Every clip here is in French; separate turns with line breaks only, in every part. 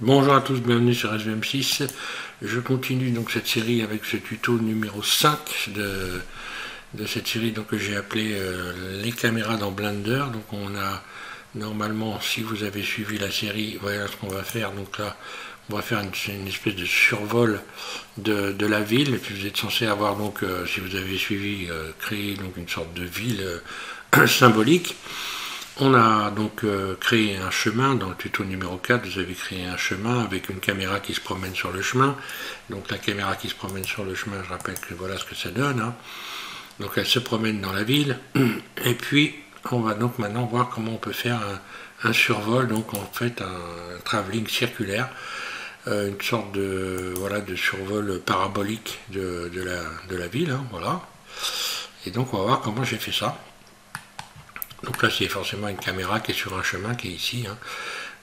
Bonjour à tous, bienvenue sur SVM6. Je continue donc cette série avec ce tuto numéro 5 de cette série donc, que j'ai appelé les caméras dans Blender. Donc on a normalement, si vous avez suivi la série, voilà ce qu'on va faire. Donc là, on va faire une espèce de survol de la ville. Et puis vous êtes censé avoir donc, si vous avez suivi, créé donc une sorte de ville symbolique. On a donc créé un chemin dans le tuto numéro 4, vous avez créé un chemin avec une caméra qui se promène sur le chemin. Donc la caméra qui se promène sur le chemin, je rappelle que voilà ce que ça donne. Hein. Donc elle se promène dans la ville. Et puis on va donc maintenant voir comment on peut faire un survol, donc en fait un travelling circulaire, une sorte de, voilà, de survol parabolique de la ville. Hein, voilà. Et donc on va voir comment j'ai fait ça. Donc là, c'est forcément une caméra qui est sur un chemin qui est ici. Hein.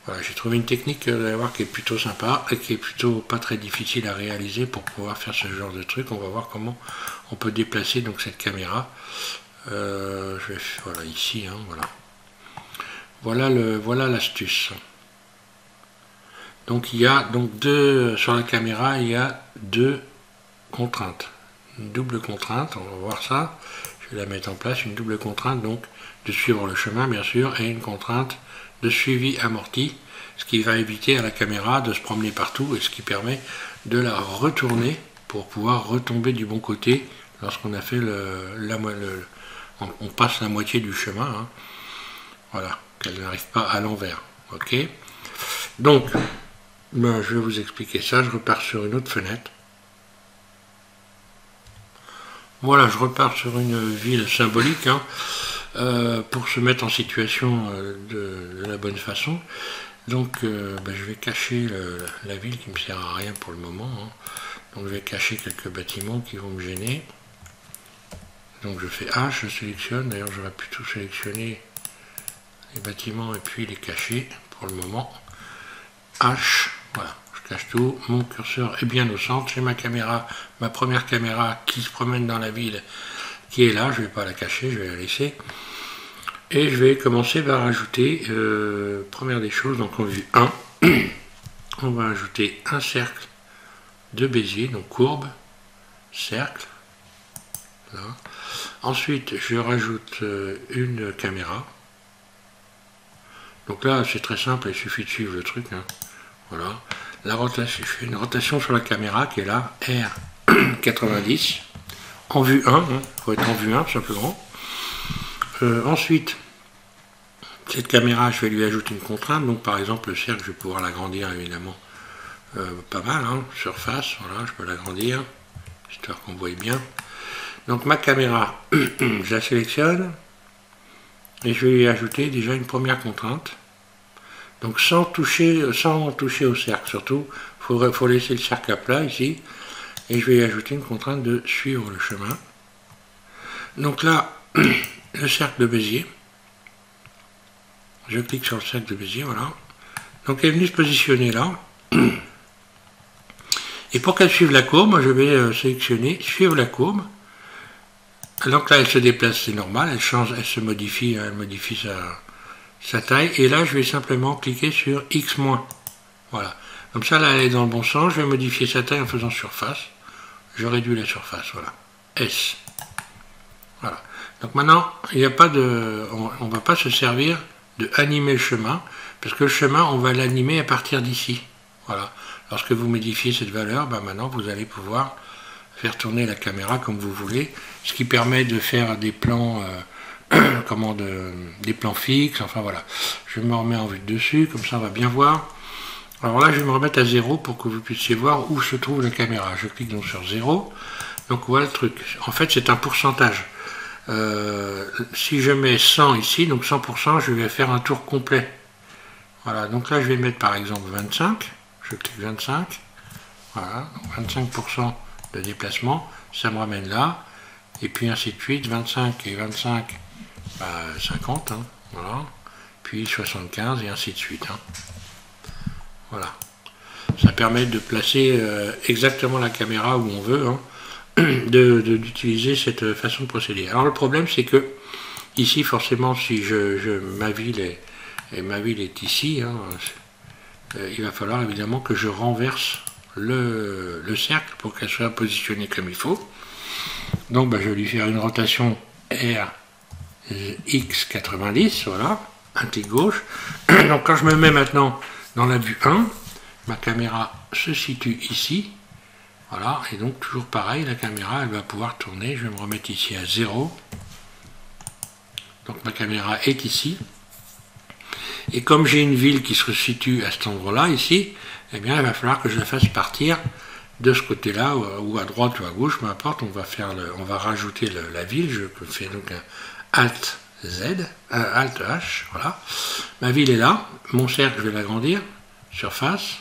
Voilà, j'ai trouvé une technique, vous allez voir, qui est plutôt sympa et qui est plutôt pas très difficile à réaliser pour pouvoir faire ce genre de truc. On va voir comment on peut déplacer donc cette caméra. Voilà, ici, hein, voilà. Voilà l'astuce. Donc il y a donc sur la caméra, il y a deux contraintes. Une double contrainte, on va voir ça. Je vais la mettre en place, une double contrainte donc de suivre le chemin bien sûr et une contrainte de suivi amorti, ce qui va éviter à la caméra de se promener partout et ce qui permet de la retourner pour pouvoir retomber du bon côté lorsqu'on a fait on passe la moitié du chemin. Hein. Voilà, qu'elle n'arrive pas à l'envers. Ok. Donc, je vais vous expliquer ça. Je repars sur une autre fenêtre. Voilà, je repars sur une ville symbolique hein, pour se mettre en situation de la bonne façon. Donc je vais cacher la ville qui ne me sert à rien pour le moment. Hein. Donc je vais cacher quelques bâtiments qui vont me gêner. Donc je fais H, je sélectionne. D'ailleurs j'aurais plutôt sélectionné les bâtiments et puis les cacher pour le moment. H, voilà. Cache tout, mon curseur est bien au centre, j'ai ma caméra, ma première caméra qui se promène dans la ville qui est là, je ne vais pas la cacher, je vais la laisser. Et je vais commencer par ajouter, première des choses, donc en vue 1, on va ajouter un cercle de Bézier, donc courbe, cercle. Là. Ensuite, je rajoute une caméra. Donc là, c'est très simple, il suffit de suivre le truc. Hein. Voilà. La rotation, je fais une rotation sur la caméra qui est là, R90, en vue 1, il faut être en vue 1 simplement. Ensuite, cette caméra, je vais lui ajouter une contrainte, donc par exemple le cercle, je vais pouvoir l'agrandir évidemment pas mal, hein, surface, voilà, je peux l'agrandir, histoire qu'on voit bien. Donc ma caméra, je la sélectionne, et je vais lui ajouter déjà une première contrainte. Donc sans toucher au cercle surtout, il faut laisser le cercle à plat ici. Et je vais y ajouter une contrainte de suivre le chemin. Donc là, le cercle de Bézier. Je clique sur le cercle de Bézier, voilà. Donc elle est venue se positionner là. Et pour qu'elle suive la courbe, je vais sélectionner suivre la courbe. Donc là, elle se déplace, c'est normal, elle change, elle se modifie, elle modifie sa taille, et là je vais simplement cliquer sur X-. Voilà. Comme ça, là elle est dans le bon sens, je vais modifier sa taille en faisant surface. Je réduis la surface, voilà. S. Voilà. Donc maintenant, il n'y a pas de. On ne va pas se servir de animer le chemin, parce que le chemin, on va l'animer à partir d'ici. Voilà. Lorsque vous modifiez cette valeur, maintenant vous allez pouvoir faire tourner la caméra comme vous voulez, ce qui permet de faire des plans. Des plans fixes, enfin voilà. Je me remets en vue de dessus, comme ça on va bien voir. Alors là, je vais me remettre à 0 pour que vous puissiez voir où se trouve la caméra. Je clique donc sur 0. Donc voilà le truc. En fait, c'est un pourcentage. Si je mets 100 ici, donc 100%, je vais faire un tour complet. Voilà, donc là, je vais mettre par exemple 25. Je clique 25. Voilà, 25% de déplacement. Ça me ramène là. Et puis ainsi de suite, 25 et 25. 50, hein, voilà, puis 75 et ainsi de suite. Hein. Voilà. Ça permet de placer exactement la caméra où on veut, hein, d'utiliser cette façon de procéder. Alors le problème c'est que ici forcément si ma ville est ici, hein, il va falloir évidemment que je renverse le cercle pour qu'elle soit positionnée comme il faut. Donc je vais lui faire une rotation RX90, voilà, un clic gauche. Donc quand je me mets maintenant dans la vue 1, ma caméra se situe ici, voilà, et donc toujours pareil, la caméra elle va pouvoir tourner. Je vais me remettre ici à 0. Donc ma caméra est ici. Et comme j'ai une ville qui se situe à cet endroit-là, ici, eh bien il va falloir que je la fasse partir de ce côté-là, ou à droite ou à gauche, peu importe. On va rajouter la ville. Je fais donc un Alt Z, Alt H, voilà. Ma ville est là. Mon cercle, je vais l'agrandir. Surface.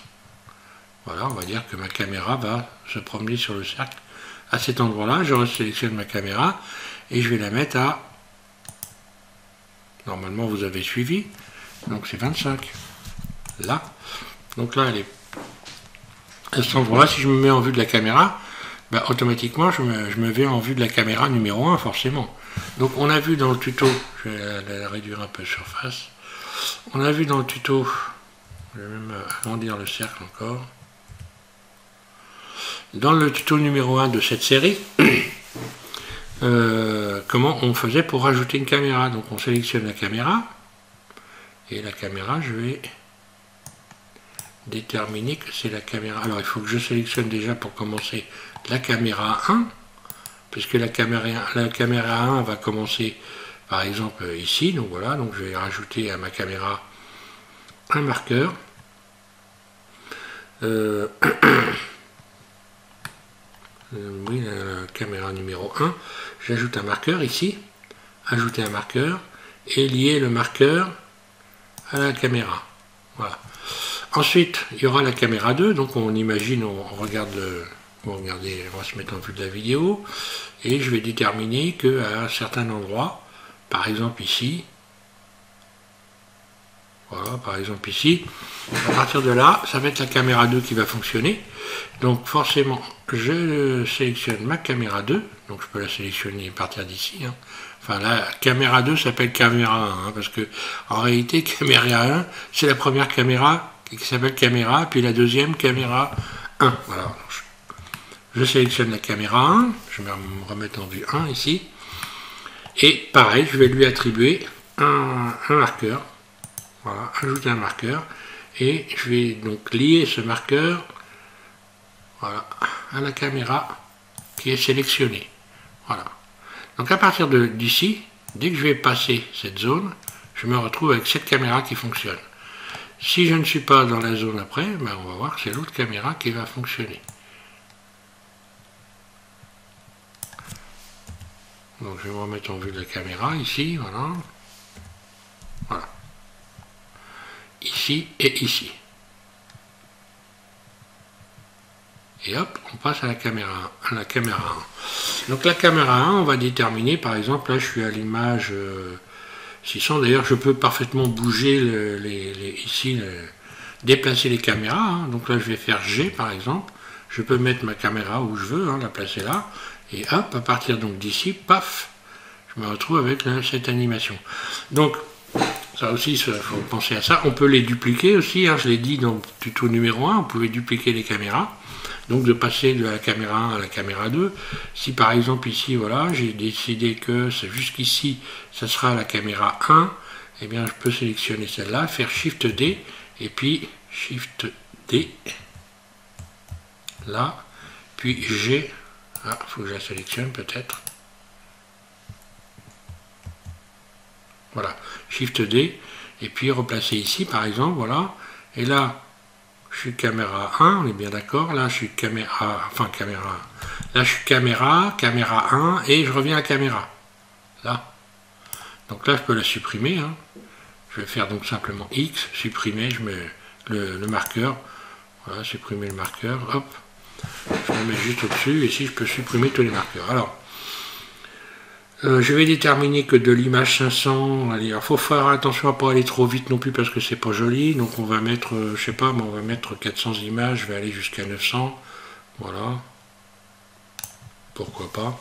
Voilà, on va dire que ma caméra va se promener sur le cercle à cet endroit-là. Je resélectionne ma caméra et je vais la mettre à... Normalement, vous avez suivi. Donc c'est 25. Là. Donc là, elle est à cet endroit-là. Si je me mets en vue de la caméra, automatiquement, je me vais en vue de la caméra numéro 1, forcément. Donc on a vu dans le tuto, je vais la réduire un peu surface. On a vu dans le tuto, je vais même agrandir le cercle encore. Dans le tuto numéro 1 de cette série, comment on faisait pour rajouter une caméra. Donc on sélectionne la caméra. Et la caméra, je vais déterminer que c'est la caméra. Alors il faut que je sélectionne déjà pour commencer la caméra 1, puisque la caméra 1 va commencer par exemple ici. Donc voilà, donc je vais rajouter à ma caméra un marqueur. Oui, la caméra numéro 1. J'ajoute un marqueur ici, ajouter un marqueur et lier le marqueur à la caméra. Voilà. Ensuite, il y aura la caméra 2, donc on imagine, on regarde regardez, on va se mettre en vue de la vidéo, et je vais déterminer qu'à un certain endroit, par exemple ici, voilà, par exemple ici, à partir de là, ça va être la caméra 2 qui va fonctionner. Donc forcément, je sélectionne ma caméra 2, donc je peux la sélectionner à partir d'ici. Hein. Enfin, la caméra 2 s'appelle caméra 1, hein, parce que en réalité, caméra 1, c'est la première caméra qui s'appelle caméra, puis la deuxième caméra 1. Voilà. Donc, je sélectionne la caméra 1, je vais me remettre en vue 1 ici, et pareil, je vais lui attribuer un marqueur. Voilà, ajouter un marqueur, et je vais donc lier ce marqueur, voilà, à la caméra qui est sélectionnée. Voilà. Donc à partir d'ici, dès que je vais passer cette zone, je me retrouve avec cette caméra qui fonctionne. Si je ne suis pas dans la zone après, on va voir que c'est l'autre caméra qui va fonctionner. Donc je vais me remettre en vue de la caméra ici, voilà. Voilà. Ici et ici. Et hop, on passe à la caméra 1. Donc la caméra 1, on va déterminer, par exemple, là je suis à l'image 600. D'ailleurs, je peux parfaitement bouger déplacer les caméras. Hein. Donc là, je vais faire G, par exemple. Je peux mettre ma caméra où je veux, hein, la placer là. Et hop, à partir donc d'ici, paf, je me retrouve avec cette animation. Donc, ça aussi, il faut penser à ça. On peut les dupliquer aussi, hein, je l'ai dit dans le tuto numéro 1, vous pouvez dupliquer les caméras. Donc de passer de la caméra 1 à la caméra 2. Si par exemple ici, voilà, j'ai décidé que jusqu'ici, ça sera la caméra 1, eh bien je peux sélectionner celle-là, faire Shift D, et puis Shift D, là, puis G, il faut que je la sélectionne peut-être. Voilà, Shift D, et puis replacer ici par exemple, voilà, et là, je suis caméra 1, on est bien d'accord, là je suis caméra, là je suis caméra 1, et je reviens à caméra, là. Donc là je peux la supprimer, hein. Je vais faire donc simplement X, supprimer, je mets le marqueur, voilà, supprimer le marqueur, hop, je le mets juste au-dessus, et ici je peux supprimer tous les marqueurs. Alors, je vais déterminer que de l'image 500, allez, il faut faire attention à ne pas aller trop vite non plus parce que c'est pas joli, donc on va mettre, je sais pas, mais on va mettre 400 images, je vais aller jusqu'à 900, voilà, pourquoi pas,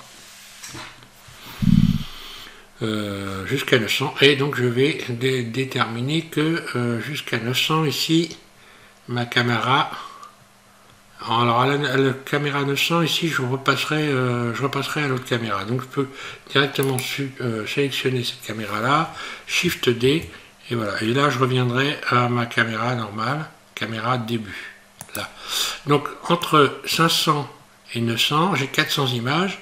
jusqu'à 900, et donc je vais déterminer que jusqu'à 900 ici, ma caméra. Alors à la caméra 900 ici je repasserai à l'autre caméra. Donc je peux directement sélectionner cette caméra là, Shift D, et voilà. Et là je reviendrai à ma caméra normale, caméra début. Là. Donc entre 500 et 900, j'ai 400 images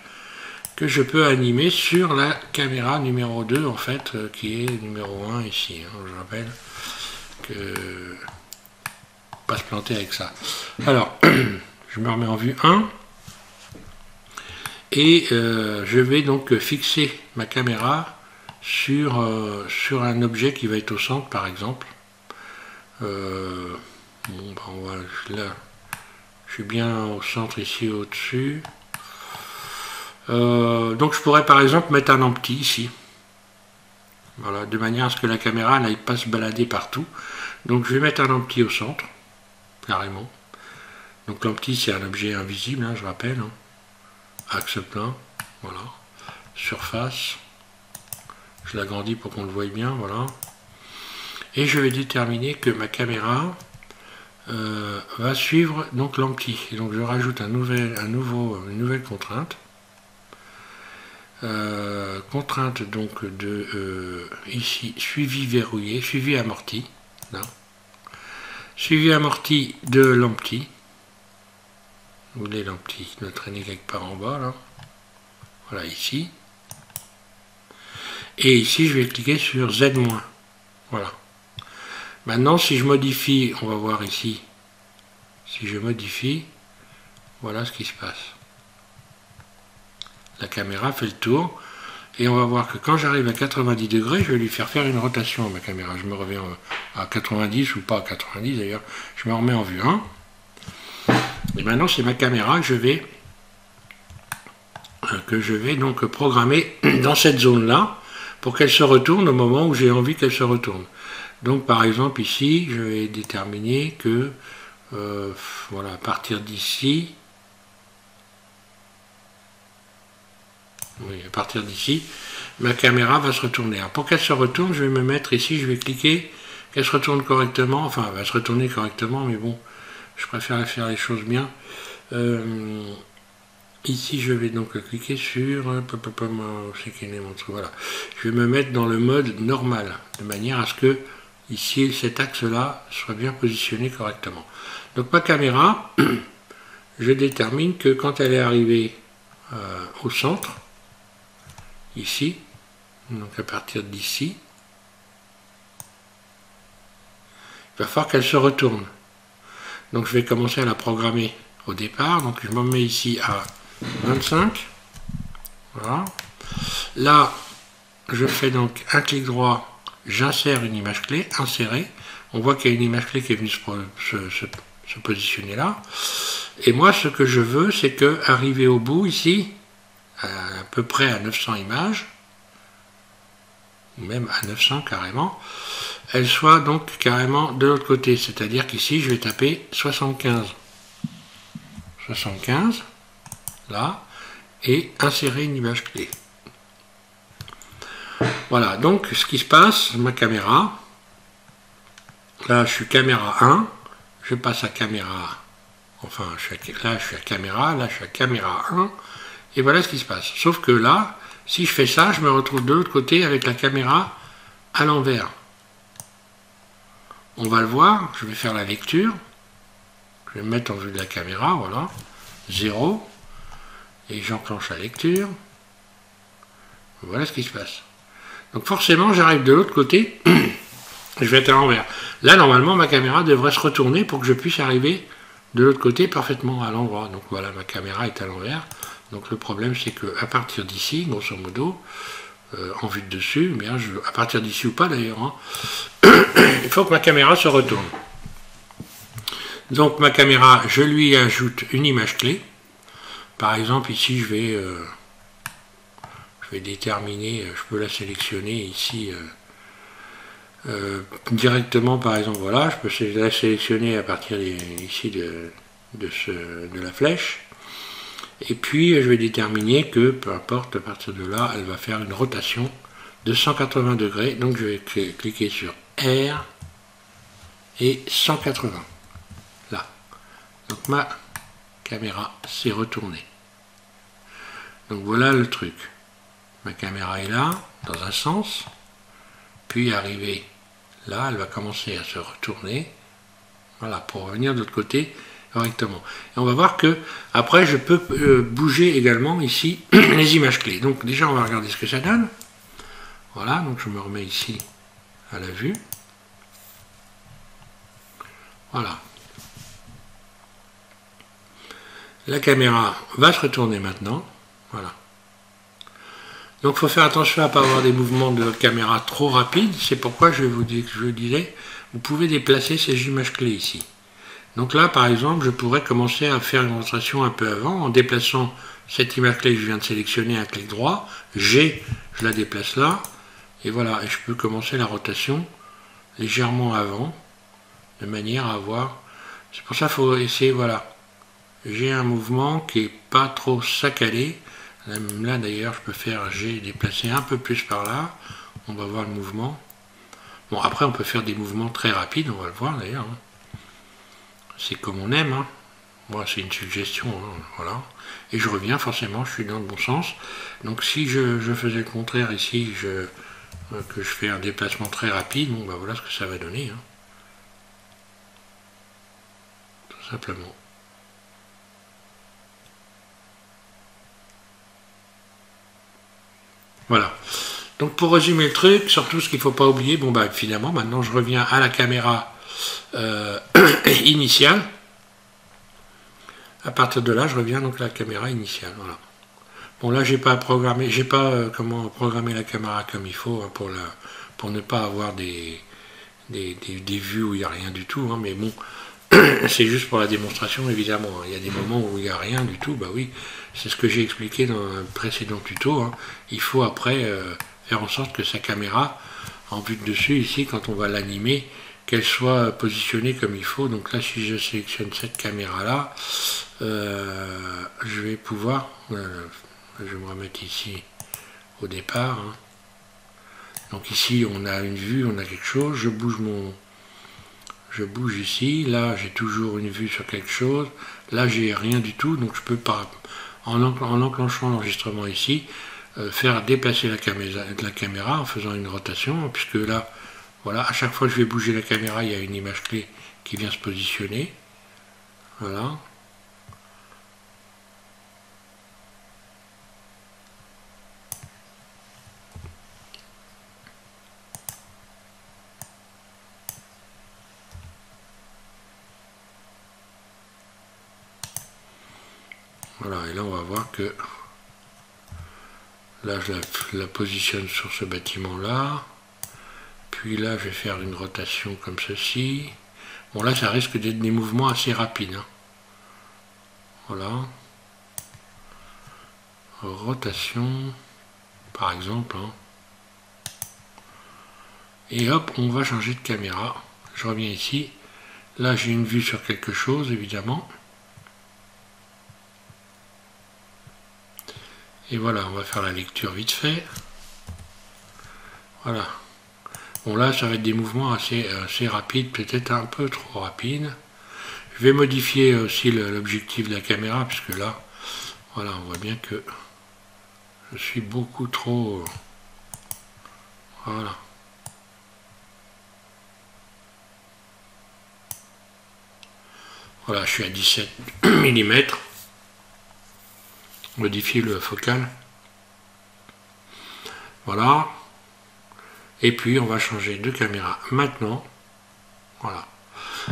que je peux animer sur la caméra numéro 2 en fait, qui est numéro 1 ici. Hein, je rappelle que pas se planter avec ça. Alors je me remets en vue 1 et je vais donc fixer ma caméra sur un objet qui va être au centre par exemple. Bon, ben on va, là je suis bien au centre ici au-dessus. Donc je pourrais par exemple mettre un empty ici, voilà, de manière à ce que la caméra n'aille pas se balader partout. Donc je vais mettre un empty au centre, carrément. Donc l'empty c'est un objet invisible, hein, je rappelle, hein. Axe plein, voilà, surface, je l'agrandis pour qu'on le voie bien, voilà. Et je vais déterminer que ma caméra va suivre donc l'empty. Et donc je rajoute une nouvelle contrainte. Contrainte donc de ici suivi verrouillé, suivi amorti, là. Suivi amorti de l'empty. Où est l'empty? Il doit traîner quelque part en bas là. Voilà ici. Et ici je vais cliquer sur Z-. Voilà. Maintenant si je modifie, on va voir ici. Si je modifie, voilà ce qui se passe. La caméra fait le tour et on va voir que quand j'arrive à 90 degrés, je vais lui faire une rotation à ma caméra. Je me reviens à 90 ou pas à 90 d'ailleurs, je me remets en vue 1. Et maintenant c'est ma caméra que je vais donc programmer dans cette zone là pour qu'elle se retourne au moment où j'ai envie qu'elle se retourne. Donc par exemple ici, je vais déterminer que voilà, à partir d'ici, oui, à partir d'ici, ma caméra va se retourner. Alors pour qu'elle se retourne, je vais me mettre ici, je vais cliquer, qu'elle se retourne correctement, enfin elle va se retourner correctement, mais bon, je préfère faire les choses bien. Ici je vais donc cliquer sur, voilà, je vais me mettre dans le mode normal, de manière à ce que ici cet axe là soit bien positionné correctement. Donc ma caméra, je détermine que quand elle est arrivée au centre, ici, donc à partir d'ici, il va falloir qu'elle se retourne. Donc je vais commencer à la programmer au départ, donc je me mets ici à 25, voilà. Là, je fais donc un clic droit, j'insère une image clé, insérer. On voit qu'il y a une image clé qui est venue se positionner là. Et moi, ce que je veux, c'est que, arrivé au bout ici, à peu près à 900 images, ou même à 900 carrément, elle soit donc carrément de l'autre côté. C'est-à-dire qu'ici, je vais taper 75. 75, là, et insérer une image clé. Voilà, donc ce qui se passe, ma caméra, là je suis caméra 1, je passe à caméra, enfin là je suis à caméra, là je suis à caméra 1, et voilà ce qui se passe. Sauf que là, si je fais ça, je me retrouve de l'autre côté avec la caméra à l'envers. On va le voir, je vais faire la lecture, je vais me mettre en vue de la caméra, voilà, 0, et j'enclenche la lecture, voilà ce qui se passe. Donc forcément, j'arrive de l'autre côté, je vais être à l'envers. Là, normalement, ma caméra devrait se retourner pour que je puisse arriver de l'autre côté parfaitement à l'endroit. Donc voilà, ma caméra est à l'envers. Donc le problème, c'est qu'à partir d'ici, grosso modo, en vue de dessus, bien, à partir d'ici ou pas d'ailleurs, hein, il faut que ma caméra se retourne. Donc ma caméra, je lui ajoute une image clé. Par exemple, ici, je vais déterminer, je peux la sélectionner ici directement, par exemple, voilà, je peux la sélectionner à partir ici de la flèche, et puis je vais déterminer que, peu importe, à partir de là, elle va faire une rotation de 180 degrés, donc je vais cliquer sur R et 180. Donc ma caméra s'est retournée. Donc voilà le truc. Ma caméra est là, dans un sens, puis arrivée là, elle va commencer à se retourner, voilà, pour revenir de l'autre côté correctement. Et on va voir que après je peux bouger également ici les images clés. Donc déjà on va regarder ce que ça donne. Voilà, donc je me remets ici à la vue. Voilà. La caméra va se retourner maintenant. Voilà. Donc il faut faire attention à ne pas avoir des mouvements de caméra trop rapides. C'est pourquoi je vous disais, vous pouvez déplacer ces images clés ici. Donc là, par exemple, je pourrais commencer à faire une rotation un peu avant en déplaçant cette image clé que je viens de sélectionner à clic droit. G, je la déplace là. Et voilà, et je peux commencer la rotation légèrement avant, de manière à avoir... C'est pour ça qu'il faut essayer, voilà. J'ai un mouvement qui n'est pas trop saccadé. Là d'ailleurs, je peux faire G déplacer un peu plus par là. On va voir le mouvement. Bon, après, on peut faire des mouvements très rapides, on va le voir d'ailleurs. C'est comme on aime. Moi, c'est une suggestion, voilà. Et je reviens, forcément, je suis dans le bon sens. Donc si je faisais le contraire ici, que je fais un déplacement très rapide, bon, bah voilà ce que ça va donner. Tout simplement. Voilà. Donc pour résumer le truc, surtout ce qu'il ne faut pas oublier, bon bah finalement, maintenant je reviens à la caméra initiale. À partir de là, je reviens donc à la caméra initiale. Voilà. Bon là, j'ai pas programmé la caméra comme il faut pour ne pas avoir des vues où il n'y a rien du tout. Mais bon, c'est juste pour la démonstration évidemment. Il y a des moments où il n'y a rien du tout. Bah oui, c'est ce que j'ai expliqué dans un précédent tuto. Il faut après faire en sorte que sa caméra, en vue de dessus ici, quand on va l'animer, qu'elle soit positionnée comme il faut. Donc là, si je sélectionne cette caméra là, je vais pouvoir, je vais me remettre ici au départ. Donc ici on a une vue, on a quelque chose, je bouge ici, là j'ai toujours une vue sur quelque chose, là j'ai rien du tout, donc je peux pas, en enclenchant l'enregistrement ici, faire déplacer la caméra en faisant une rotation, puisque là, voilà, à chaque fois que je vais bouger la caméra, il y a une image clé qui vient se positionner. Voilà. Voilà, et là on va voir que là je la positionne sur ce bâtiment là, puis là je vais faire une rotation comme ceci. Bon là ça risque d'être des mouvements assez rapides. Voilà. Rotation, par exemple. Et hop, on va changer de caméra. Je reviens ici. Là j'ai une vue sur quelque chose évidemment. Et voilà, on va faire la lecture vite fait. Voilà. Bon là, ça va être des mouvements assez rapides, peut-être un peu trop rapides. Je vais modifier aussi l'objectif de la caméra, puisque là, voilà, on voit bien que je suis beaucoup trop... Voilà. Voilà, je suis à 17 mm. Modifier le focal. Voilà. Et puis on va changer de caméra maintenant. Voilà.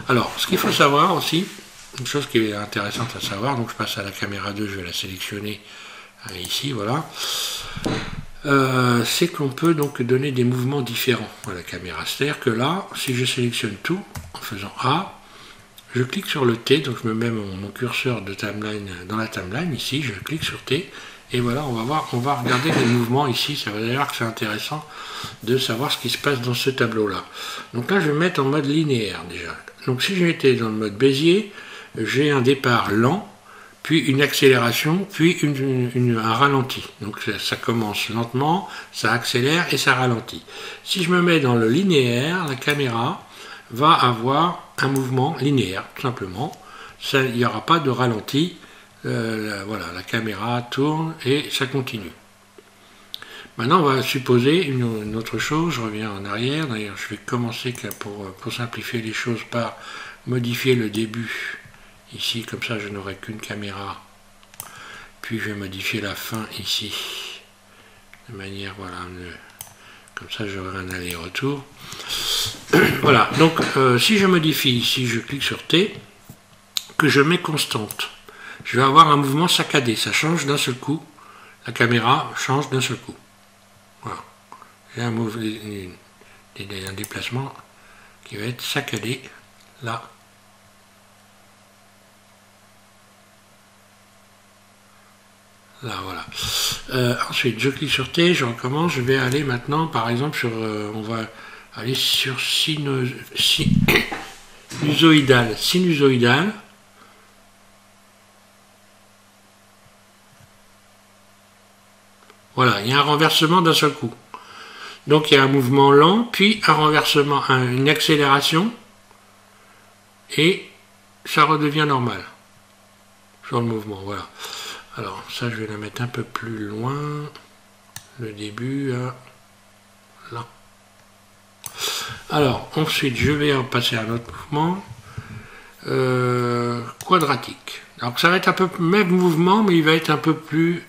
Alors, ce qu'il faut savoir aussi, une chose qui est intéressante à savoir, donc je passe à la caméra 2, je vais la sélectionner ici, voilà. C'est qu'on peut donc donner des mouvements différents à la caméra. C'est-à-dire que là, si je sélectionne tout en faisant A, je clique sur le T, donc je me mets mon curseur de timeline dans la timeline, ici, je clique sur T, et voilà, on va regarder les mouvements ici, ça va d'ailleurs que c'est intéressant de savoir ce qui se passe dans ce tableau-là. Donc là, je vais me mettre en mode linéaire déjà. Donc si j'étais dans le mode Bézier, j'ai un départ lent, puis une accélération, puis un ralenti. Donc ça commence lentement, ça accélère et ça ralentit. Si je me mets dans le linéaire, la caméra va avoir un mouvement linéaire, tout simplement. il n'y aura pas de ralenti. Voilà, la caméra tourne et ça continue. Maintenant, on va supposer une autre chose. Je reviens en arrière. D'ailleurs, je vais commencer pour simplifier les choses par modifier le début. Ici, comme ça, je n'aurai qu'une caméra. Puis, je vais modifier la fin ici. De manière, voilà, comme ça, j'aurai un aller-retour. Voilà, donc, si je modifie ici, je clique sur T, que je mets constante, je vais avoir un mouvement saccadé. Ça change d'un seul coup. La caméra change d'un seul coup. Voilà. J'ai un déplacement qui va être saccadé là. Là, voilà. Ensuite, je clique sur T, je recommence. Je vais aller maintenant, par exemple, sur. On va aller sur sinusoïdal. Sinusoïdal. Voilà, il y a un renversement d'un seul coup. Donc il y a un mouvement lent, puis un renversement, une accélération, et ça redevient normal sur le mouvement. Voilà. Alors ça, je vais la mettre un peu plus loin. Le début, là. Alors ensuite, je vais en passer à un autre mouvement quadratique. Alors ça va être un peu même mouvement, mais il va être un peu plus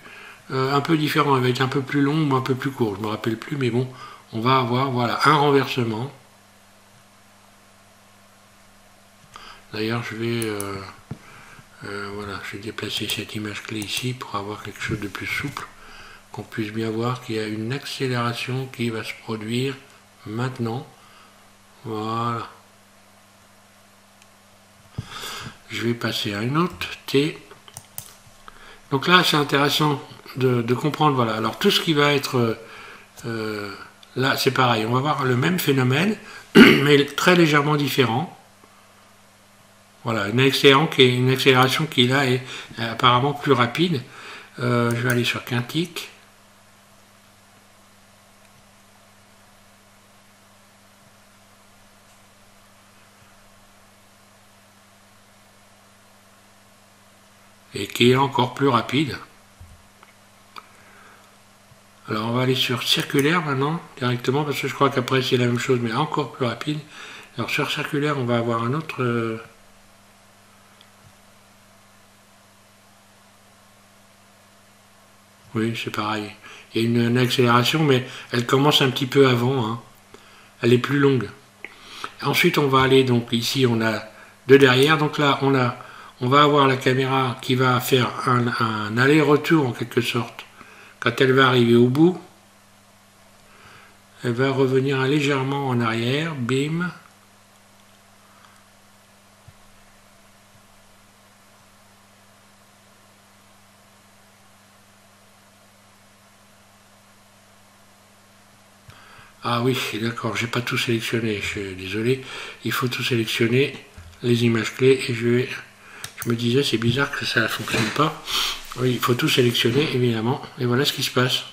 un peu différent, il va être un peu plus long ou un peu plus court, je ne me rappelle plus, mais bon, on va avoir voilà, un renversement. D'ailleurs, je vais voilà, je vais déplacer cette image clé ici pour avoir quelque chose de plus souple, qu'on puisse bien voir qu'il y a une accélération qui va se produire maintenant. Voilà. Je vais passer à une autre, T. Donc là, c'est intéressant de comprendre, voilà. Alors tout ce qui va être là, c'est pareil, on va voir le même phénomène, mais très légèrement différent. Voilà, une accélération qui là est apparemment plus rapide. Je vais aller sur quintique. Et qui est encore plus rapide. Alors on va aller sur circulaire maintenant, directement, parce que je crois qu'après c'est la même chose, mais encore plus rapide. Alors sur circulaire, on va avoir un autre... Oui, c'est pareil. Il y a une accélération, mais elle commence un petit peu avant. Hein. Elle est plus longue. Ensuite, on va aller, donc ici, on a de derrière. Donc là, on va avoir la caméra qui va faire un aller-retour en quelque sorte. Quand elle va arriver au bout, elle va revenir légèrement en arrière, bim. Ah oui, d'accord, j'ai pas tout sélectionné, je suis désolé. Il faut tout sélectionner, les images clés, et je me disais, c'est bizarre que ça ne fonctionne pas. Oui, il faut tout sélectionner, évidemment, et voilà ce qui se passe.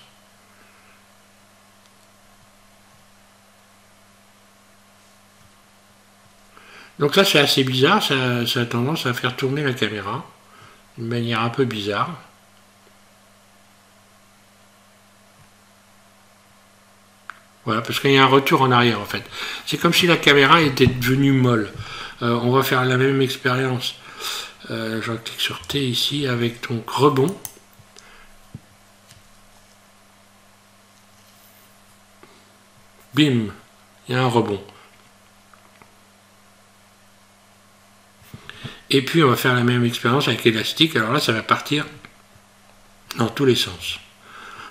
Donc là, c'est assez bizarre, ça a tendance à faire tourner la caméra d'une manière un peu bizarre. Voilà, parce qu'il y a un retour en arrière en fait. C'est comme si la caméra était devenue molle. On va faire la même expérience. Je clique sur T ici avec donc rebond. Bim, il y a un rebond. Et puis on va faire la même expérience avec l'élastique. Alors là, ça va partir dans tous les sens.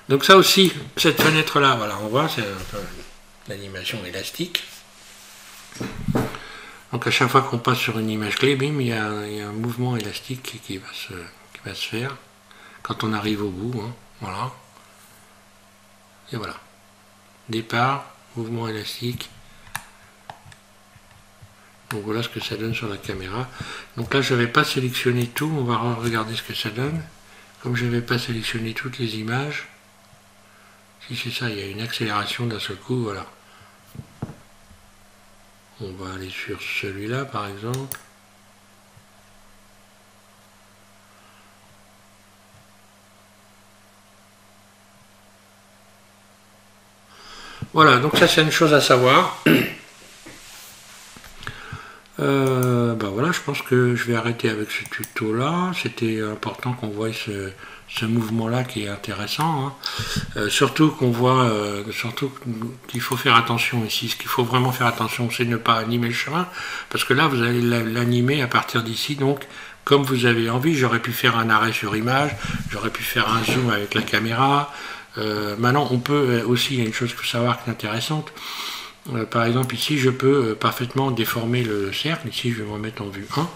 Donc ça aussi, cette fenêtre-là, voilà, on voit, c'est un peu l'animation élastique. Donc à chaque fois qu'on passe sur une image clé, bim, il y a un mouvement élastique qui va se faire quand on arrive au bout. Hein, voilà. Et voilà. Départ, mouvement élastique. Donc voilà ce que ça donne sur la caméra. Donc là, je ne vais pas sélectionner tout, on va regarder ce que ça donne. Comme je ne vais pas sélectionner toutes les images, si c'est ça, il y a une accélération d'un seul coup, voilà. On va aller sur celui-là, par exemple. Voilà, donc ça c'est une chose à savoir. Ben voilà, je pense que je vais arrêter avec ce tuto là. C'était important qu'on voie ce mouvement là qui est intéressant, hein. Surtout qu'on voit, surtout qu'il faut faire attention ici. Ce qu'il faut vraiment faire attention, c'est ne pas animer le chemin, parce que là vous allez l'animer à partir d'ici. Donc comme vous avez envie, j'aurais pu faire un arrêt sur image, j'aurais pu faire un zoom avec la caméra. Maintenant on peut aussi, il y a une chose qu'il faut savoir qui est intéressante. Par exemple ici je peux parfaitement déformer le cercle. Ici je vais me remettre en vue 1.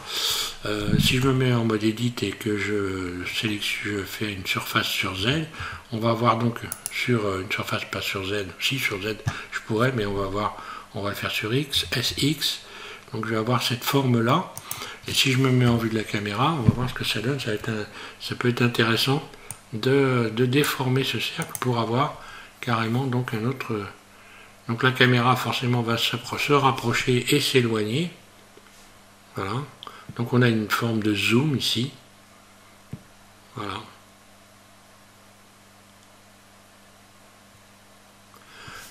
Si je me mets en mode edit et que je fais une surface sur Z, on va voir donc sur une surface, pas sur Z, si sur Z je pourrais, mais on va le faire sur X, SX. Donc je vais avoir cette forme là, et si je me mets en vue de la caméra, on va voir ce que ça donne. Ça peut être intéressant de déformer ce cercle pour avoir carrément donc un autre. Donc la caméra forcément va se rapprocher et s'éloigner. Voilà. Donc on a une forme de zoom ici. Voilà.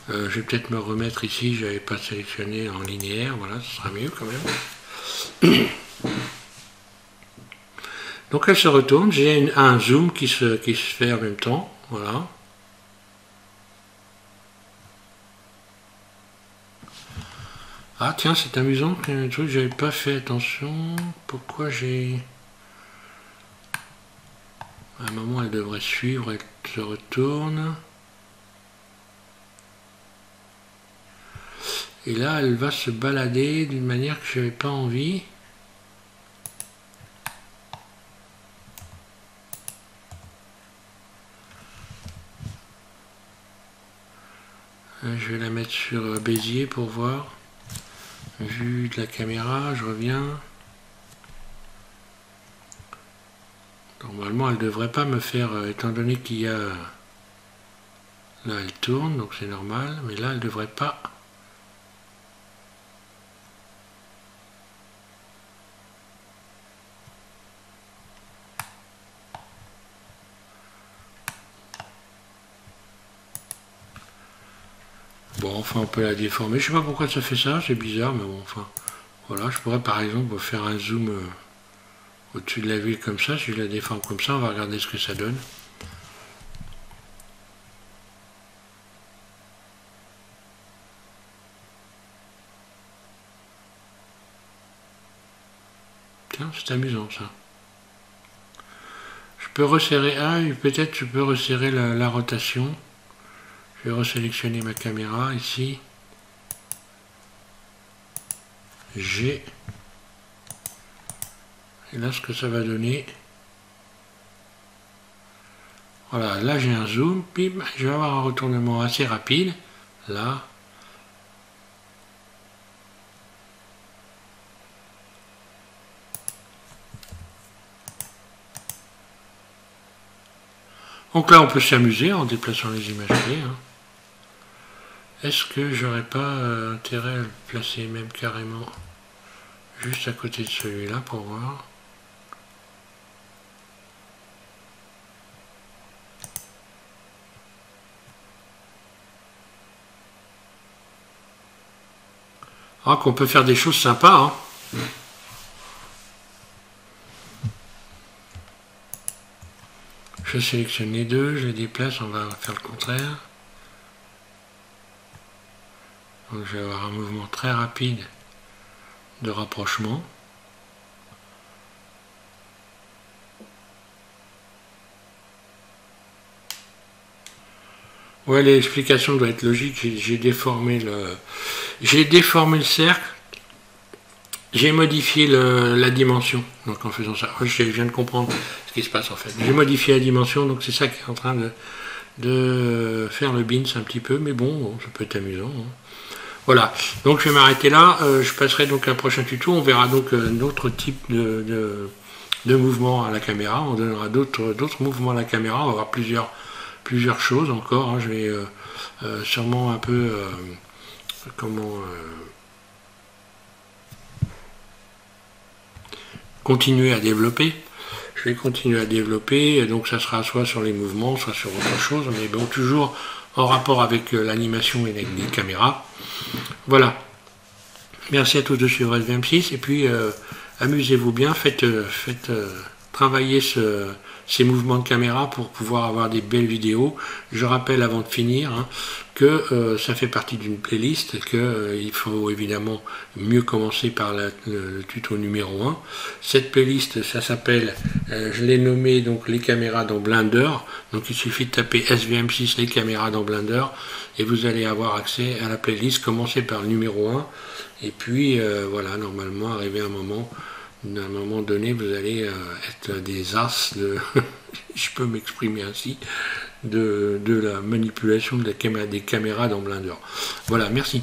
Je vais peut-être me remettre ici, je n'avais pas sélectionné en linéaire, voilà, ce sera mieux quand même. Donc elle se retourne, j'ai un zoom qui se fait en même temps, voilà. Ah tiens, c'est amusant, un truc, j'avais pas fait attention. Pourquoi j'ai... À un moment, elle devrait suivre, elle se retourne. Et là, elle va se balader d'une manière que je n'avais pas envie. Je vais la mettre sur Bézier pour voir. Vue de la caméra, je reviens. Normalement, elle ne devrait pas me faire, étant donné qu'il y a... Là, elle tourne, donc c'est normal, mais là, elle ne devrait pas. Bon, enfin, on peut la déformer. Je sais pas pourquoi ça fait ça, c'est bizarre, mais bon, enfin... Voilà, je pourrais par exemple faire un zoom au-dessus de la ville comme ça. Si je la déforme comme ça, on va regarder ce que ça donne. Tiens, c'est amusant ça. Je peux resserrer, peut-être je peux resserrer la rotation. Je vais resélectionner ma caméra ici. G. Et là, ce que ça va donner. Voilà, là j'ai un zoom, bim, je vais avoir un retournement assez rapide. Là. Donc là, on peut s'amuser en déplaçant les imageries. Hein. Est-ce que j'aurais pas intérêt à le placer même carrément juste à côté de celui-là pour voir? Ah, qu'on peut faire des choses sympas. Hein. Je sélectionne les deux, je les déplace, on va faire le contraire. Donc je vais avoir un mouvement très rapide de rapprochement. Ouais, l'explication doit être logique. J'ai déformé le cercle. J'ai modifié la dimension. Donc en faisant ça, je viens de comprendre ce qui se passe en fait. J'ai modifié la dimension, donc c'est ça qui est en train de faire le bins un petit peu, mais bon, ça peut être amusant. Hein. Voilà, donc je vais m'arrêter là. Je passerai donc à un prochain tuto. On verra donc un autre type de mouvement à la caméra. On donnera d'autres mouvements à la caméra. On va voir plusieurs choses encore. Hein. Je vais sûrement un peu continuer à développer. Je vais continuer à développer, donc ça sera soit sur les mouvements, soit sur autre chose, mais bon, toujours en rapport avec l'animation et les caméras. Voilà. Merci à tous de suivre SVM6 et puis amusez-vous bien, faites travailler ces mouvements de caméra pour pouvoir avoir des belles vidéos. Je rappelle avant de finir que ça fait partie d'une playlist, qu'il faut évidemment mieux commencer par le tuto numéro 1. Cette playlist, ça s'appelle, je l'ai nommé donc les caméras dans Blender. Donc il suffit de taper SVM6 les caméras dans Blender et vous allez avoir accès à la playlist. Commencez par le numéro 1 et puis voilà, normalement arrivé à un moment donné, vous allez être des as de, je peux m'exprimer ainsi, de la manipulation des caméras dans Blender. Voilà, merci.